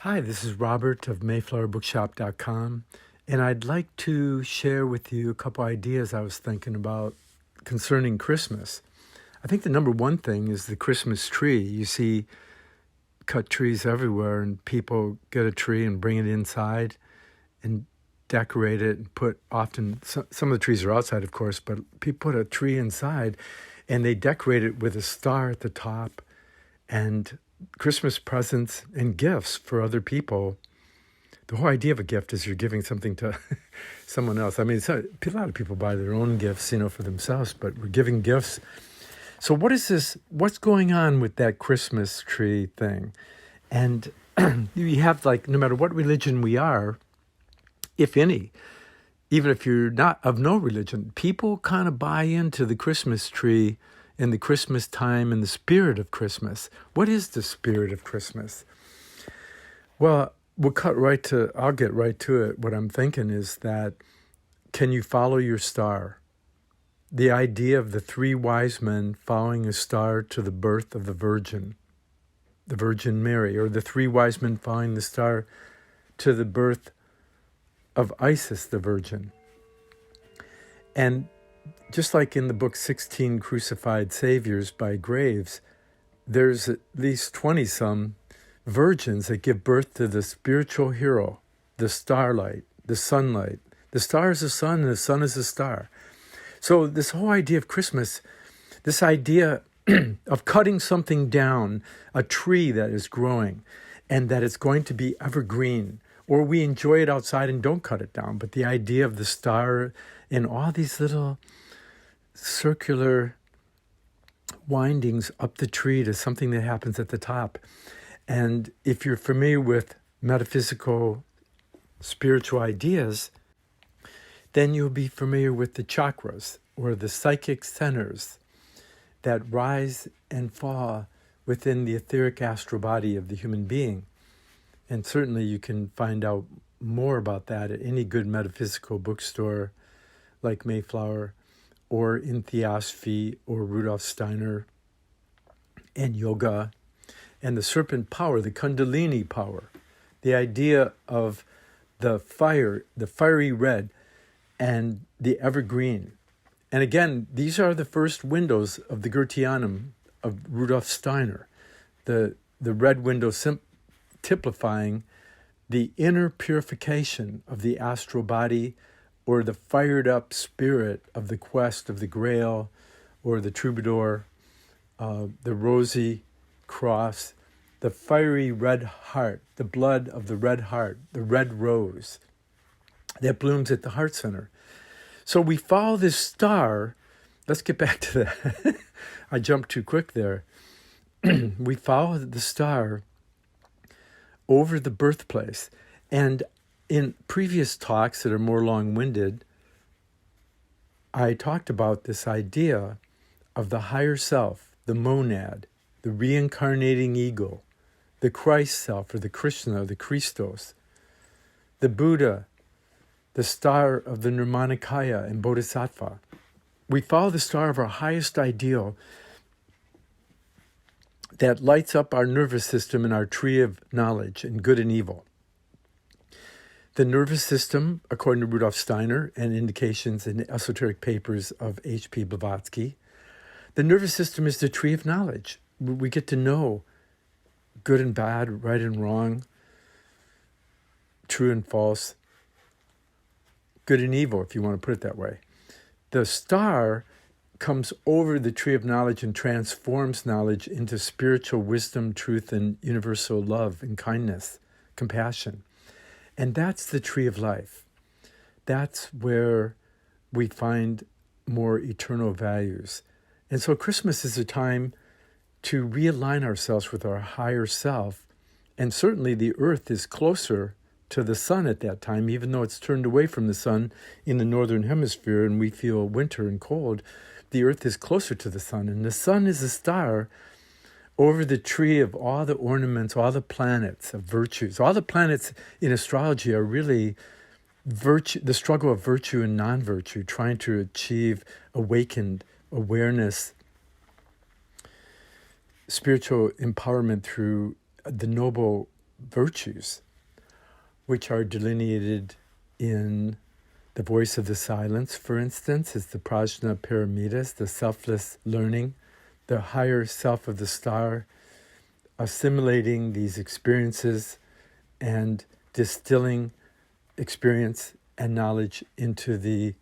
Hi, this is Robert of mayflowerbookshop.com, and I'd like to share with you a couple ideas I was thinking about concerning Christmas. I think the number one thing is the Christmas tree. You see cut trees everywhere, and people get a tree and bring it inside and decorate it and put some of the trees are outside, of course, but people put a tree inside and they decorate it with a star at the top and Christmas presents and gifts for other people. The whole idea of a gift is you're giving something to someone else. I mean, a lot of people buy their own gifts, for themselves, but we're giving gifts. So what is this? What's going on with that Christmas tree thing? And you have, no matter what religion we are, if any, even if you're not of no religion, people kind of buy into the Christmas tree and the Christmas time and the spirit of Christmas. What is the spirit of Christmas? Well, I'll get right to it. What I'm thinking is that, can you follow your star? The idea of the three wise men following a star to the birth of the Virgin Mary, or the three wise men following the star to the birth of Isis, the Virgin. And just like in the book 16 Crucified Saviors by Graves, there's at least 20-some virgins that give birth to the spiritual hero, the starlight, the sunlight. The star is the sun, and the sun is the star. So this whole idea of Christmas, this idea of cutting something down, a tree that is growing, and that it's going to be evergreen, or we enjoy it outside and don't cut it down, but the idea of the star and all these little circular windings up the tree to something that happens at the top. And if you're familiar with metaphysical spiritual ideas, then you'll be familiar with the chakras, or the psychic centers that rise and fall within the etheric astral body of the human being. And certainly you can find out more about that at any good metaphysical bookstore like Mayflower, or in Theosophy, or Rudolf Steiner, and yoga, and the serpent power, the kundalini power, the idea of the fiery red, and the evergreen. And again, these are the first windows of the Goetheanum of Rudolf Steiner, the red window typifying the inner purification of the astral body, or the fired up spirit of the quest of the Grail, or the troubadour, the rosy cross, the fiery red heart, the blood of the red heart, the red rose that blooms at the heart center. So we follow this star. Let's get back to that. I jumped too quick there. We follow the star over the birthplace. And in previous talks that are more long-winded, I talked about this idea of the higher self, the monad, the reincarnating ego, the Christ self, or the Krishna, the Christos, the Buddha, the star of the Nirmanakaya and Bodhisattva. We follow the star of our highest ideal that lights up our nervous system and our tree of knowledge and good and evil. The nervous system, according to Rudolf Steiner and indications in the esoteric papers of H.P. Blavatsky, the nervous system is the tree of knowledge. We get to know good and bad, right and wrong, true and false, good and evil, if you want to put it that way. The star comes over the tree of knowledge and transforms knowledge into spiritual wisdom, truth, and universal love and kindness, compassion. And that's the tree of life. That's where we find more eternal values. And so Christmas is a time to realign ourselves with our higher self. And certainly the earth is closer to the sun at that time, even though it's turned away from the sun in the northern hemisphere and we feel winter and cold. The earth is closer to the sun, and the sun is a star over the tree of all the ornaments, all the planets of virtues. All the planets in astrology are really virtue, the struggle of virtue and non-virtue, trying to achieve awakened awareness, spiritual empowerment through the noble virtues, which are delineated in the voice of the silence, for instance, is the prajna paramitas, the selfless learning, the higher self of the star, assimilating these experiences and distilling experience and knowledge into the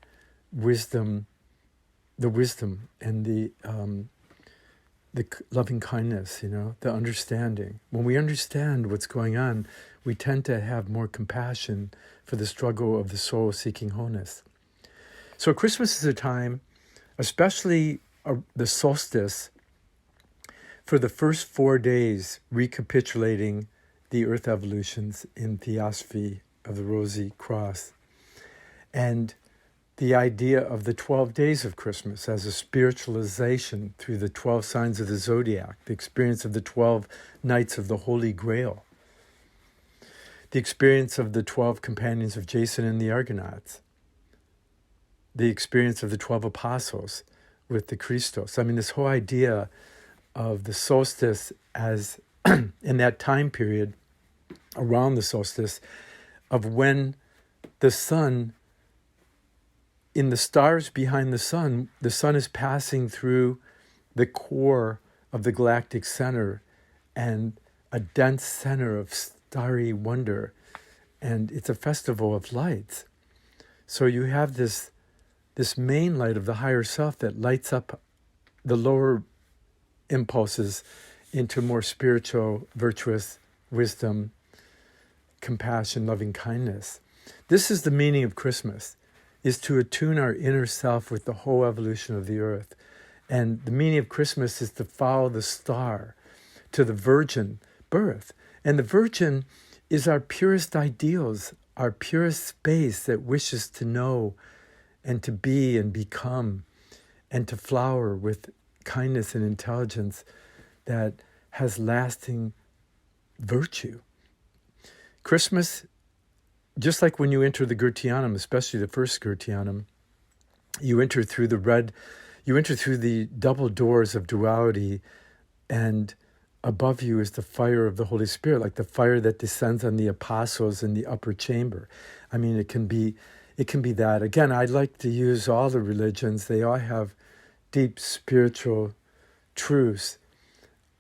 wisdom and the loving kindness, the understanding. When we understand what's going on, we tend to have more compassion for the struggle of the soul seeking wholeness. So Christmas is a time, especially the solstice, for the first 4 days, recapitulating the earth evolutions in Theosophy of the Rosy Cross, and the idea of the 12 days of Christmas as a spiritualization through the 12 signs of the zodiac, the experience of the 12 nights of the Holy Grail, the experience of the 12 companions of Jason and the Argonauts, the experience of the 12 apostles with the Christos. I mean, this whole idea of the solstice as, in that time period, around the solstice, of when the sun, in the stars behind the sun is passing through the core of the galactic center and a dense center of starry wonder, and it's a festival of lights. So you have this main light of the higher self that lights up the lower impulses into more spiritual, virtuous wisdom, compassion, loving kindness. This is the meaning of Christmas, is to attune our inner self with the whole evolution of the earth. And the meaning of Christmas is to follow the star to the virgin birth. And the virgin is our purest ideals, our purest space that wishes to know and to be and become and to flower with kindness and intelligence that has lasting virtue. Christmas, just like when you enter the Goetheanum, especially the first Goetheanum, you enter through the double doors of duality, and above you is the fire of the Holy Spirit, like the fire that descends on the apostles in the upper chamber. I mean, it can be that. Again, I'd like to use all the religions. They all have deep spiritual truths.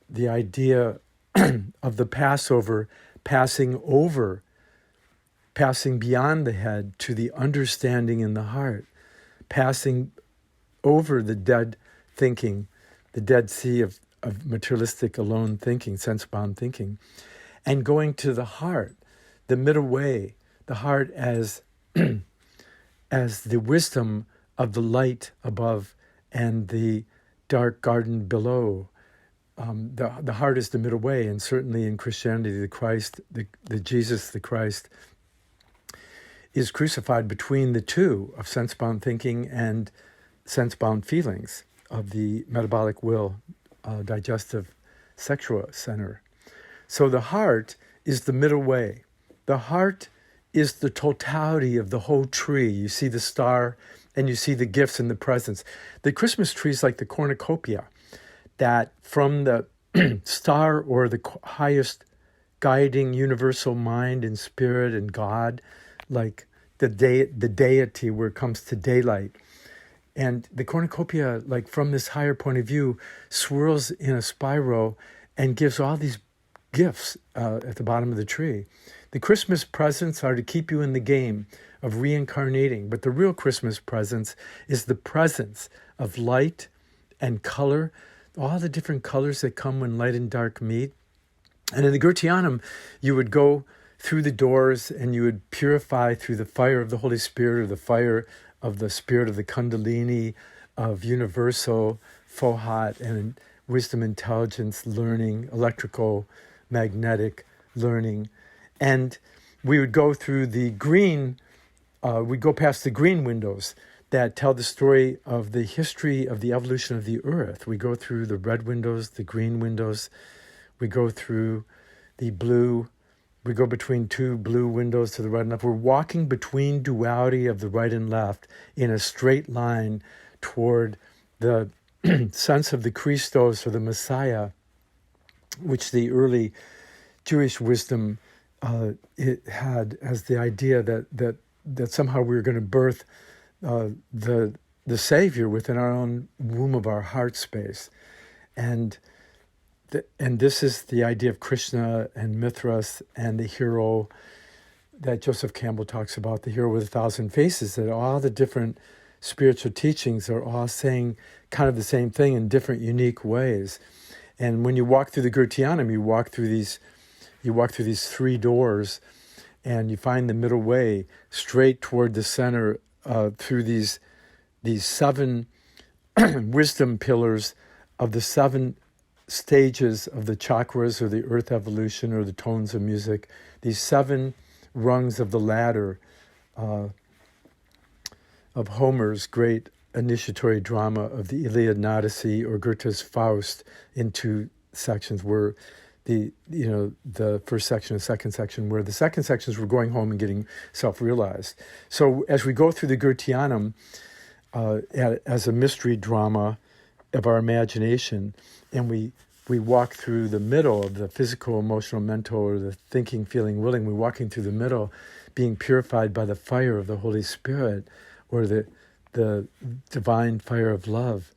The idea of the Passover passing beyond the head to the understanding in the heart, passing over the dead thinking, the dead sea of materialistic alone thinking, sense-bound thinking, and going to the heart, the middle way, the heart as the wisdom of the light above and the dark garden below. The heart is the middle way, and certainly in Christianity, the Christ, the Jesus, the Christ, is crucified between the two of sense-bound thinking and sense-bound feelings of the metabolic will, digestive, sexual center. So the heart is the middle way. The heart is the totality of the whole tree. You see the star and you see the gifts and the presents. The Christmas tree is like the cornucopia, that from the star or the highest guiding universal mind and spirit and God, like the deity where it comes to daylight. And the cornucopia, like from this higher point of view, swirls in a spiral and gives all these gifts at the bottom of the tree. The Christmas presents are to keep you in the game of reincarnating, but the real Christmas presents is the presence of light and color, all the different colors that come when light and dark meet. And in the Goetheanum, you would go through the doors and you would purify through the fire of the Holy Spirit, or the fire of the spirit of the kundalini, of universal fohat and wisdom, intelligence, learning, electrical, magnetic learning. And we would go through the green, we'd go past the green windows that tell the story of the history of the evolution of the earth. We go through the red windows, the green windows. We go through the blue. We go between two blue windows to the right and left. We're walking between duality of the right and left in a straight line toward the sense of the Christos, or the Messiah, which the early Jewish wisdom, it had as the idea that somehow we were going to birth the Savior within our own womb of our heart space, and this is the idea of Krishna and Mithras and the hero that Joseph Campbell talks about, the hero with 1,000 faces. That all the different spiritual teachings are all saying kind of the same thing in different, unique ways. And when you walk through the Goetheanum, you walk through these three doors, and you find the middle way straight toward the center through these seven wisdom pillars of the seven stages of the chakras or the earth evolution or the tones of music, these seven rungs of the ladder of Homer's great initiatory drama of the Iliad and Odyssey, or Goethe's Faust, in two sections, where the first section and second section, where the second sections were going home and getting self-realized. So as we go through the Goetheanum as a mystery drama of our imagination, and we walk through the middle of the physical, emotional, mental, or the thinking, feeling, willing, we're walking through the middle, being purified by the fire of the Holy Spirit, or the divine fire of love.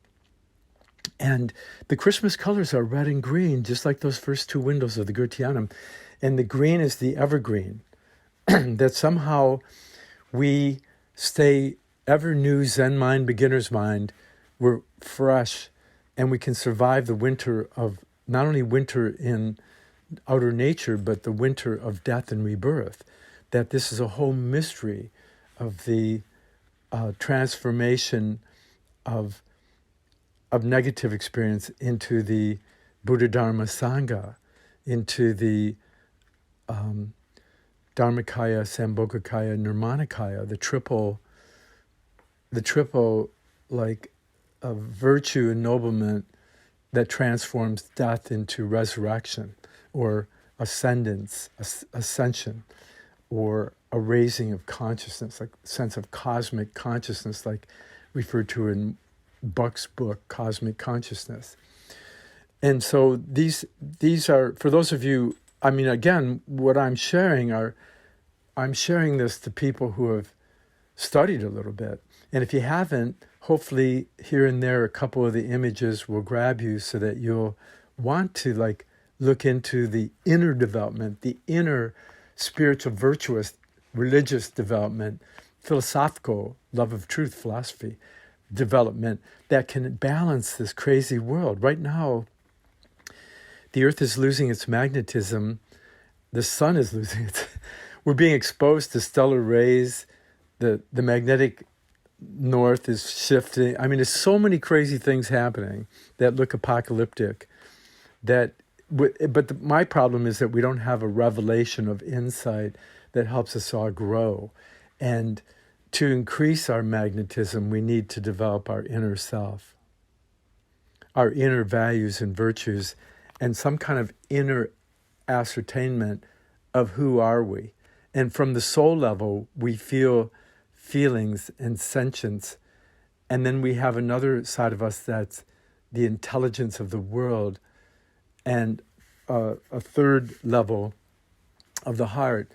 And the Christmas colors are red and green, just like those first two windows of the Goetheanum. And the green is the evergreen, that somehow we stay ever new Zen mind, beginner's mind. We're fresh, and we can survive the winter of, not only winter in outer nature, but the winter of death and rebirth. That this is a whole mystery of the transformation of negative experience into the Buddha Dharma Sangha, into the Dharmakaya, Sambhogakaya, Nirmanakaya, the triple like virtue ennoblement that transforms death into resurrection, or ascension, or a raising of consciousness, like sense of cosmic consciousness, like referred to in Buck's book, Cosmic Consciousness. And so these are, for those of you, I mean, again, what I'm sharing this to people who have studied a little bit. And if you haven't, hopefully here and there, a couple of the images will grab you so that you'll want to like look into the inner development, the inner spiritual, virtuous, religious development, philosophical, love of truth, philosophy development that can balance this crazy world. Right now, the earth is losing its magnetism. The sun is losing its... We're being exposed to stellar rays. The magnetic north is shifting. I mean, there's so many crazy things happening that look apocalyptic. My problem is that we don't have a revelation of insight that helps us all grow. And to increase our magnetism, we need to develop our inner self, our inner values and virtues, and some kind of inner ascertainment of who are we. And from the soul level, we feel feelings and sentience. And then we have another side of us that's the intelligence of the world, and a third level of the heart,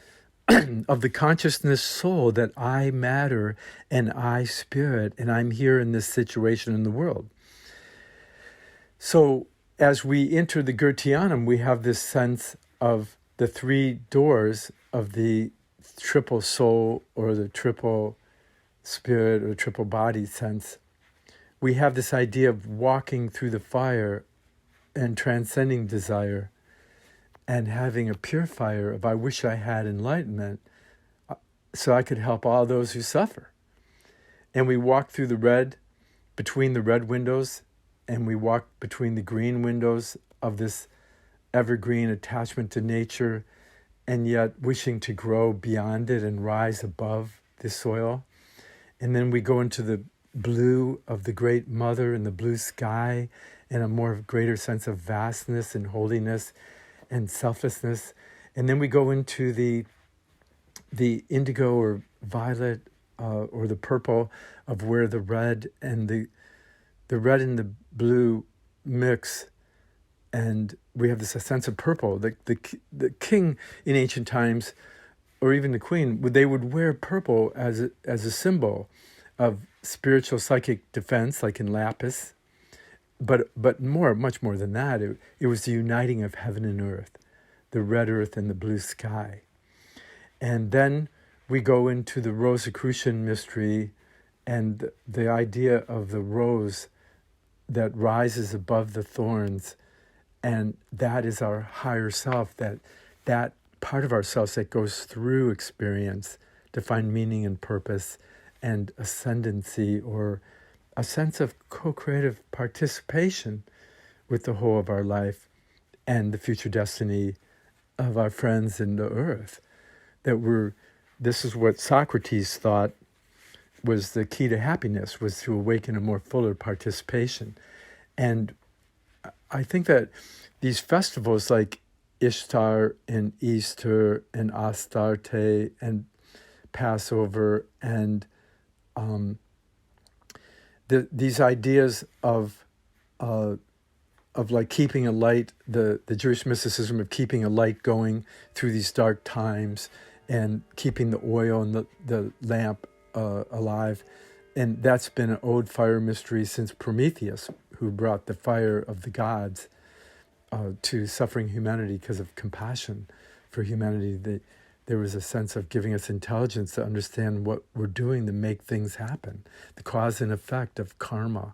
of the consciousness soul, that I matter and I spirit, and I'm here in this situation in the world. So as we enter the Goetheanum, we have this sense of the three doors of the triple soul, or the triple spirit, or triple body sense. We have this idea of walking through the fire and transcending desire, and having a purifier of I wish I had enlightenment so I could help all those who suffer. And we walk through the red, between the red windows, and we walk between the green windows of this evergreen attachment to nature, and yet wishing to grow beyond it and rise above the soil. And then we go into the blue of the Great Mother and the blue sky, and a more greater sense of vastness and holiness and selflessness. And then we go into the indigo or violet or the purple of where the red and the red and the blue mix And we have this a sense of purple. The king in ancient times, or even the queen, they would wear purple as a symbol of spiritual psychic defense, like in lapis. But much more than that, it was the uniting of heaven and earth, the red earth and the blue sky. And then we go into the Rosicrucian mystery and the idea of the rose that rises above the thorns, and that is our higher self, that part of ourselves that goes through experience to find meaning and purpose and ascendancy, or a sense of co-creative participation with the whole of our life and the future destiny of our friends in the earth. This is what Socrates thought was the key to happiness, was to awaken a more fuller participation. And I think that these festivals like Ishtar and Easter and Astarte and Passover and these ideas of like keeping a light, the Jewish mysticism of keeping a light going through these dark times and keeping the oil and the lamp alive. And that's been an ode fire mystery since Prometheus, who brought the fire of the gods to suffering humanity because of compassion for humanity. There was a sense of giving us intelligence to understand what we're doing to make things happen, the cause and effect of karma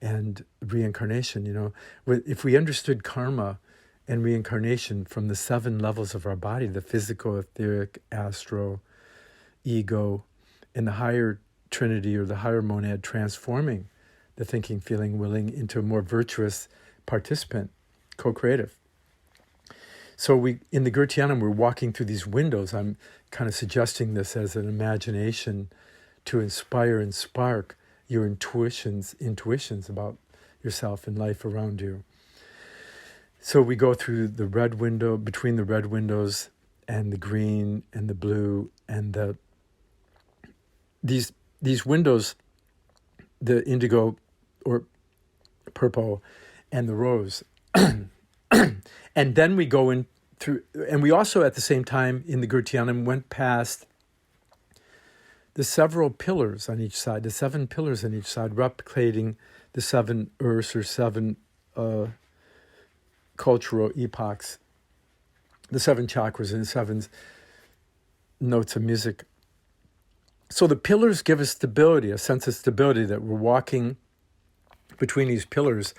and reincarnation. If we understood karma and reincarnation from the 7 levels of our body, the physical, etheric, astral, ego, and the higher trinity or the higher monad, transforming the thinking, feeling, willing into a more virtuous participant, co-creative. So in the Goetheanum, we're walking through these windows. I'm kind of suggesting this as an imagination to inspire and spark your intuitions about yourself and life around you. So we go through the red window, between the red windows and the green and the blue and these windows, the indigo or purple and the rose. And then we go in through, and we also at the same time in the Goetheanum went past the several pillars on each side, the 7 pillars on each side, replicating the 7 earths or 7 cultural epochs, the 7 chakras and the 7 notes of music. So the pillars give us stability, a sense of stability, that we're walking between these pillars.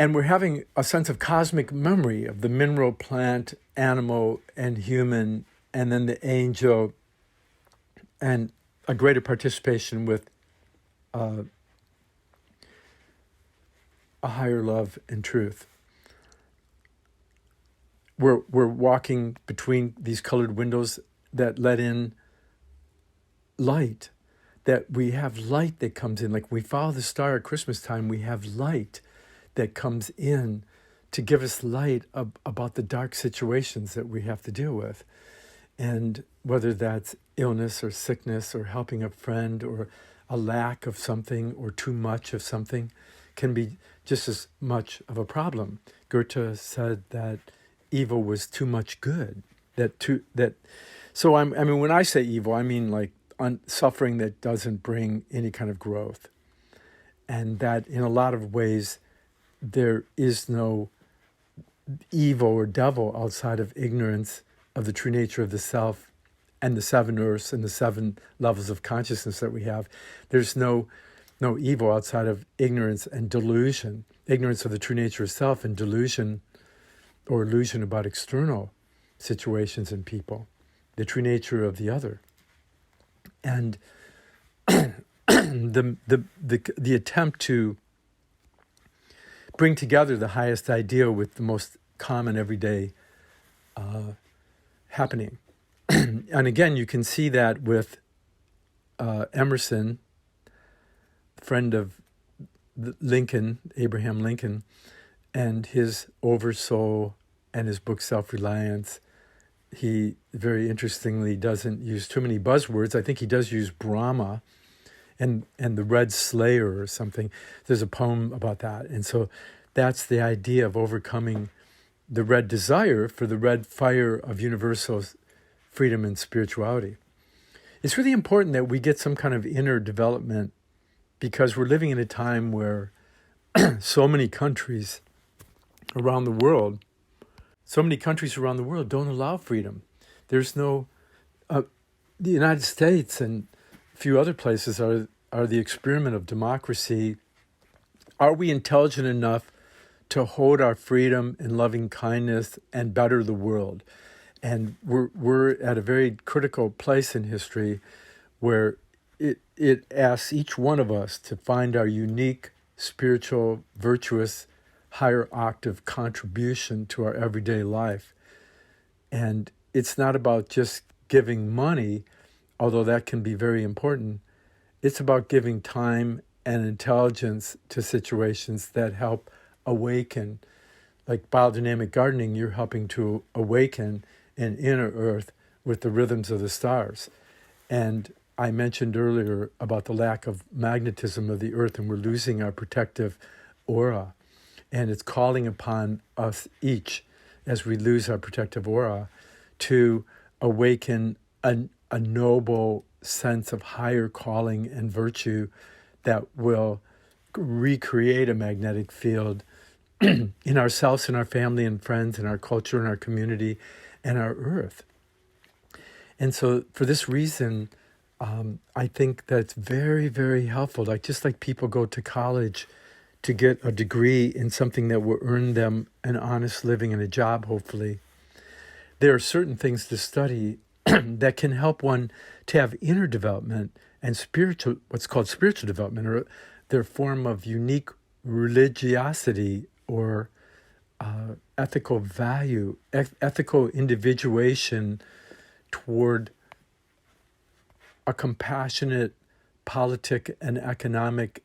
And we're having a sense of cosmic memory of the mineral, plant, animal, and human, and then the angel, and a greater participation with a higher love and truth. We're walking between these colored windows that let in light, that we have light that comes in. Like we follow the star at Christmas time, we have light that comes in to give us light about the dark situations that we have to deal with. And whether that's illness or sickness or helping a friend or a lack of something or too much of something, can be just as much of a problem. Goethe said that evil was too much good. So I mean, when I say evil, I mean like suffering that doesn't bring any kind of growth. And that in a lot of ways, there is no evil or devil outside of ignorance of the true nature of the self and the 7 earths and the 7 levels of consciousness that we have. There's no evil outside of ignorance and delusion, ignorance of the true nature of self and delusion or illusion about external situations and people, the true nature of the other. And the attempt to bring together the highest ideal with the most common everyday happening. And again, you can see that with Emerson, friend of Lincoln, Abraham Lincoln, and his Oversoul and his book Self-Reliance. He very interestingly doesn't use too many buzzwords. I think he does use Brahma and the Red Slayer or something. There's a poem about that. And so that's the idea of overcoming the red desire for the red fire of universal freedom and spirituality. It's really important that we get some kind of inner development, because we're living in a time where so many countries around the world don't allow freedom. There's no, the United States and a few other places are the experiment of democracy. Are we intelligent enough to hold our freedom in loving kindness and better the world? And we're at a very critical place in history where it asks each one of us to find our unique, spiritual, virtuous, higher octave contribution to our everyday life. And it's not about just giving money, although that can be very important. It's about giving time and intelligence to situations that help awaken. Like biodynamic gardening, you're helping to awaken an inner earth with the rhythms of the stars. And I mentioned earlier about the lack of magnetism of the earth, and we're losing our protective aura. And it's calling upon us each, as we lose our protective aura, to awaken a noble sense of higher calling and virtue that will recreate a magnetic field in ourselves, in our family and friends, in our culture, in our community, and our earth. And so for this reason, I think that's very, very helpful. Just like people go to college to get a degree in something that will earn them an honest living and a job, hopefully, there are certain things to study that can help one to have inner development and what's called spiritual development, or their form of unique religiosity or ethical value, ethical individuation toward a compassionate politic and economic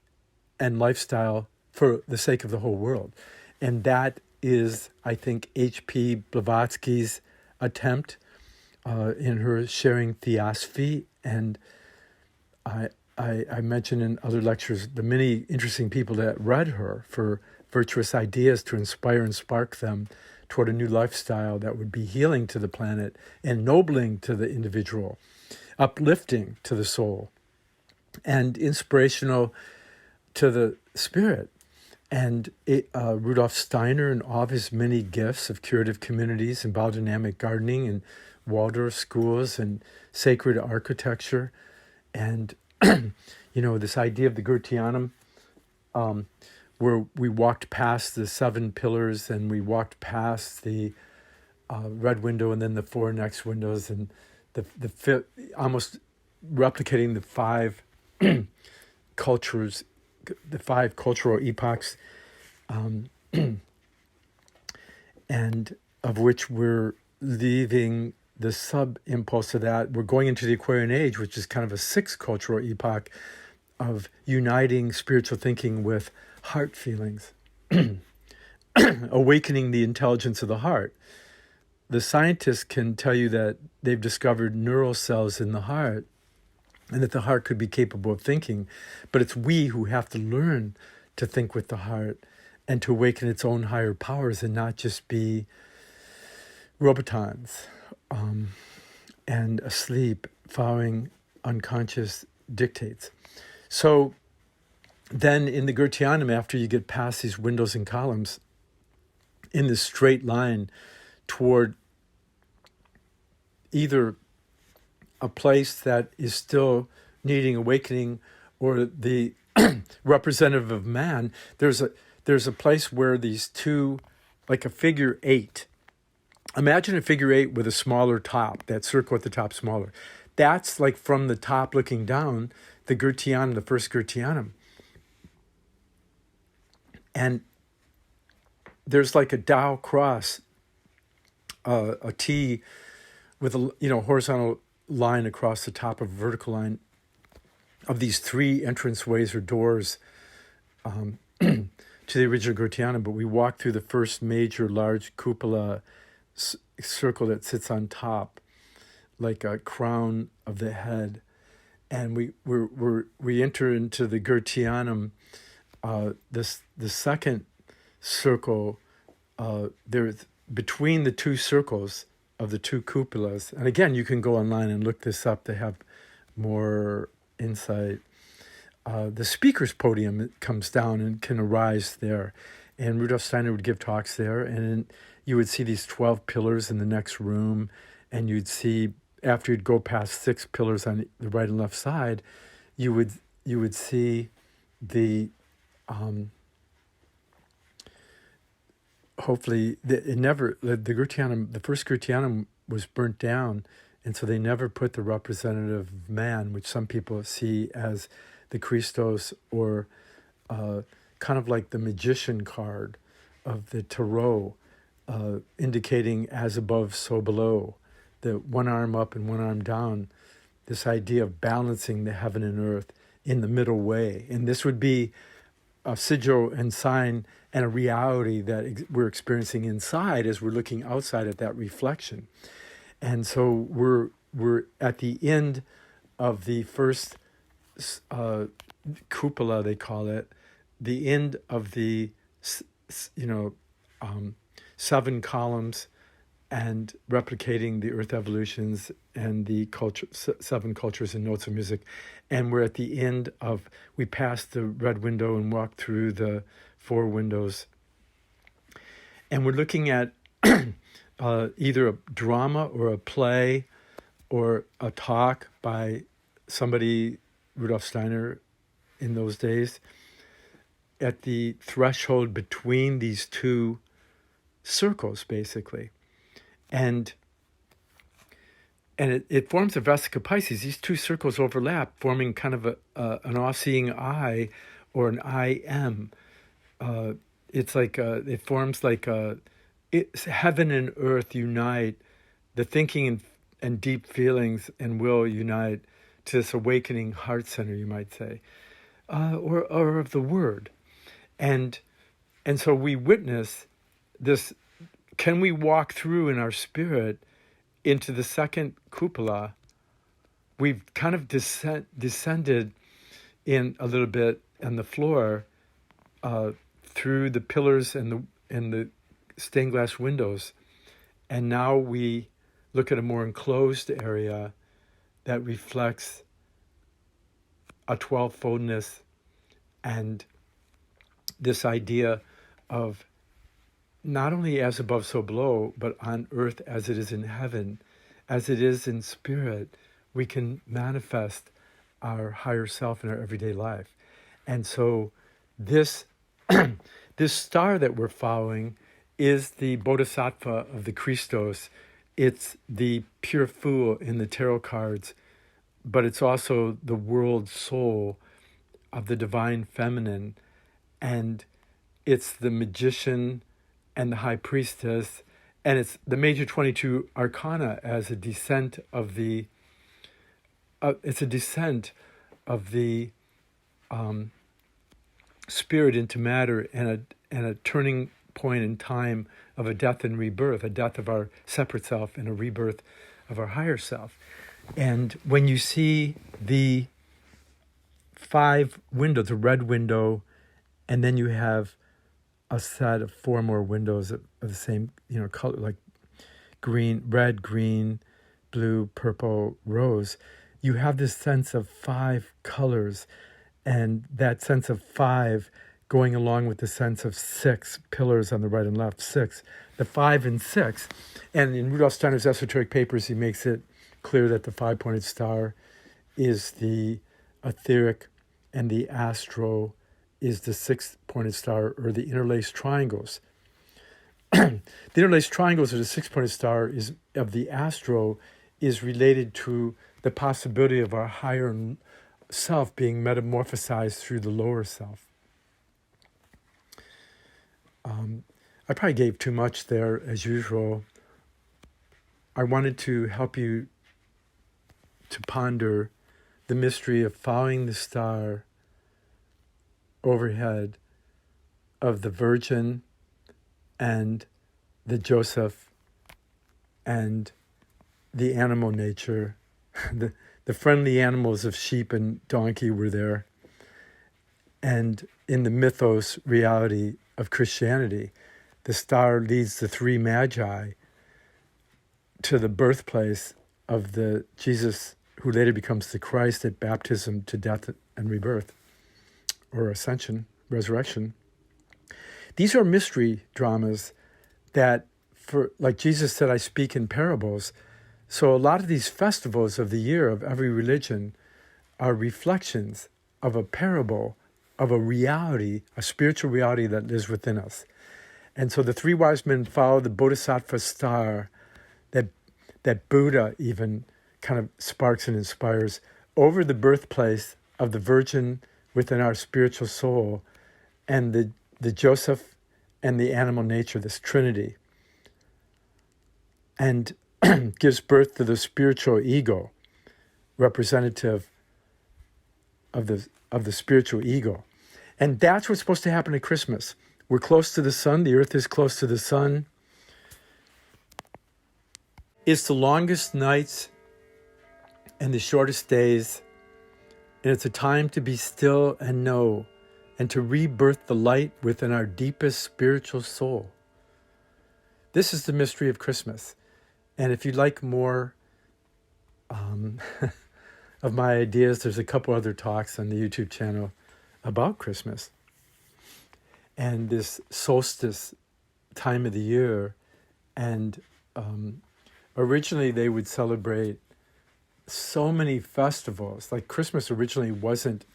and lifestyle for the sake of the whole world. And that is, I think, H.P. Blavatsky's attempt in her sharing Theosophy. And I mentioned in other lectures the many interesting people that read her for virtuous ideas to inspire and spark them toward a new lifestyle that would be healing to the planet, ennobling to the individual, uplifting to the soul, and inspirational to the spirit. And Rudolf Steiner and all of his many gifts of curative communities and biodynamic gardening and Waldorf schools and sacred architecture, and this idea of the Goetheanum, where we walked past the 7 pillars and we walked past the red window and then the 4 next windows, and the almost replicating the 5 cultures, the 5 cultural epochs, and of which we're leaving the sub-impulse of that. We're going into the Aquarian Age, which is kind of a 6th cultural epoch of uniting spiritual thinking with heart feelings, awakening the intelligence of the heart. The scientists can tell you that they've discovered neural cells in the heart and that the heart could be capable of thinking, but it's we who have to learn to think with the heart and to awaken its own higher powers and not just be robotons and asleep, following unconscious dictates. So then in the Goetheanum, after you get past these windows and columns, in this straight line toward either a place that is still needing awakening or the representative of man, there's a place where these two, like a figure 8. Imagine a figure 8 with a smaller top, that circle at the top smaller. That's like from the top looking down, the Goetheanum, the first Goetheanum. And there's like a Tao cross, a T with a horizontal line across the top of a vertical line of these 3 entranceways or doors to the original Goetheanum. But we walk through the first major large cupola circle that sits on top, like a crown of the head, and we enter into the Goetheanum, the second circle, there's between the two circles of the two cupolas. And again, you can go online and look this up to have more insight. The speaker's podium comes down and can arise there. And Rudolf Steiner would give talks there, and you would see these 12 pillars in the next room, and you'd see, after you'd go past 6 pillars on the right and left side, you would see the hopefully the Goetheanum, the first Goetheanum was burnt down, and so they never put the representative man, which some people see as the Christos, or kind of like the magician card of the tarot, indicating as above, so below, the one arm up and one arm down, this idea of balancing the heaven and earth in the middle way. And this would be a sigil and sign and a reality that we're experiencing inside as we're looking outside at that reflection. And so we're at the end of the first cupola, they call it, the end of the 7 columns, and replicating the earth evolutions and the 7 cultures and notes of music. And we're at the end of, we passed the red window and walked through the 4 windows. And we're looking at either a drama or a play or a talk by somebody, Rudolf Steiner, in those days, at the threshold between these 2 circles, basically. And it forms a Vesica Pisces. These 2 circles overlap, forming kind of an all-seeing eye, or an I am. It's like it forms like heaven and earth unite, the thinking and deep feelings and will unite to this awakening heart center, you might say, or of the word. And so we witness this. Can we walk through in our spirit into the second cupola? We've kind of descended in a little bit on the floor through the pillars and the stained glass windows, and now we look at a more enclosed area that reflects a 12-foldness and this idea of not only as above, so below, but on earth as it is in heaven, as it is in spirit, we can manifest our higher self in our everyday life. And so this this star that we're following is the Bodhisattva of the Christos. It's the pure fool in the tarot cards, but it's also the world soul of the divine feminine. And it's the magician and the high priestess, and it's the major 22 arcana as a descent of the spirit into matter, and a turning point in time of a death and rebirth, a death of our separate self and a rebirth of our higher self. And when you see the 5 windows, a red window, and then you have a set of 4 more windows of the same, color, like red, green, blue, purple, rose, you have this sense of 5 colors, and that sense of 5 going along with the sense of 6 pillars on the right and left, 6, the 5 and 6. And in Rudolf Steiner's Esoteric Papers, he makes it clear that the 5-pointed star is the etheric, and the astro is the 6-pointed star, or the interlaced triangles. The interlaced triangles, or the 6-pointed star of the astro, is related to the possibility of our higher self being metamorphosized through the lower self. I probably gave too much there, as usual. I wanted to help you to ponder the mystery of following the star overhead of the Virgin and the Joseph and the animal nature. The friendly animals of sheep and donkey were there. And in the mythos reality of Christianity. The star leads the three magi to the birthplace of the Jesus who later becomes the Christ at baptism to death and rebirth, or ascension, resurrection. These are mystery dramas that, like Jesus said, I speak in parables. So a lot of these festivals of the year of every religion are reflections of a parable, of a reality, a spiritual reality that lives within us. And so the three wise men follow the bodhisattva star that Buddha even kind of sparks and inspires over the birthplace of the Virgin within our spiritual soul, and the Joseph and the animal nature, this Trinity, and gives birth to the spiritual ego, representative of the spiritual ego. And that's what's supposed to happen at Christmas. We're close to the sun. The earth is close to the sun. It's the longest nights and the shortest days. And it's a time to be still and know, and to rebirth the light within our deepest spiritual soul. This is the mystery of Christmas. And if you'd like more of my ideas, there's a couple other talks on the YouTube channel about Christmas and this solstice time of the year. And originally they would celebrate so many festivals. Like Christmas originally wasn't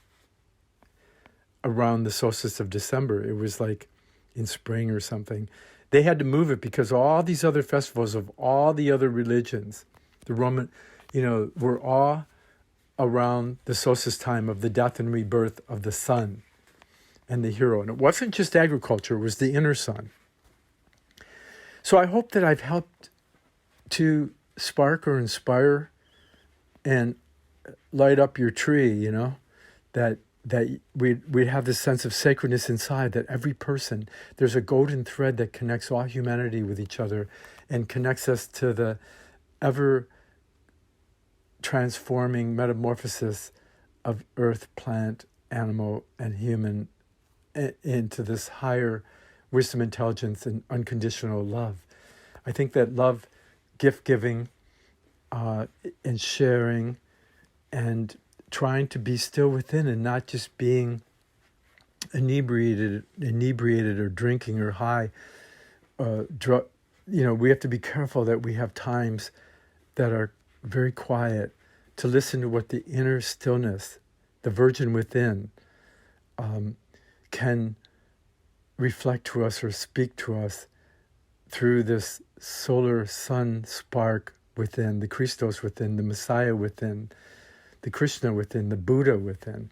around the solstice of December. It was like in spring or something. They had to move it because all these other festivals of all the other religions, the Roman, were all around the solstice time of the death and rebirth of the sun and the hero. And it wasn't just agriculture, it was the inner sun. So I hope that I've helped to spark or inspire and light up your tree, that we'd have this sense of sacredness inside, that every person, there's a golden thread that connects all humanity with each other and connects us to the ever transforming metamorphosis of earth, plant, animal, and human into this higher wisdom, intelligence, and unconditional love. I think that love, gift giving, and sharing, and trying to be still within and not just being inebriated or drinking or high. We have to be careful that we have times that are very quiet to listen to what the inner stillness, the virgin within, can reflect to us or speak to us through this solar sun spark within, the Christos within, the Messiah within, the Krishna within, the Buddha within.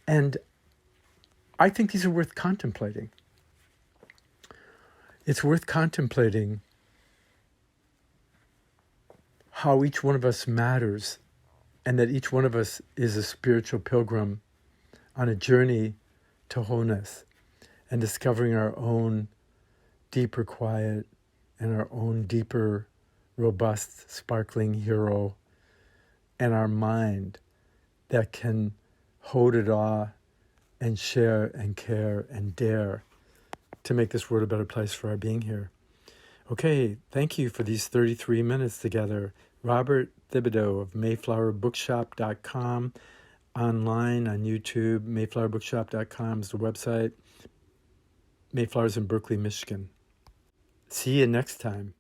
And I think these are worth contemplating. It's worth contemplating how each one of us matters, and that each one of us is a spiritual pilgrim on a journey to wholeness and discovering our own deeper quiet and our own deeper, robust, sparkling hero, and our mind that can hold it all and share and care and dare to make this world a better place for our being here. Okay, thank you for these 33 minutes together. Robert Thibodeau of mayflowerbookshop.com, online on YouTube. Mayflowerbookshop.com is the website. Mayflower's in Berkeley, Michigan. See you next time.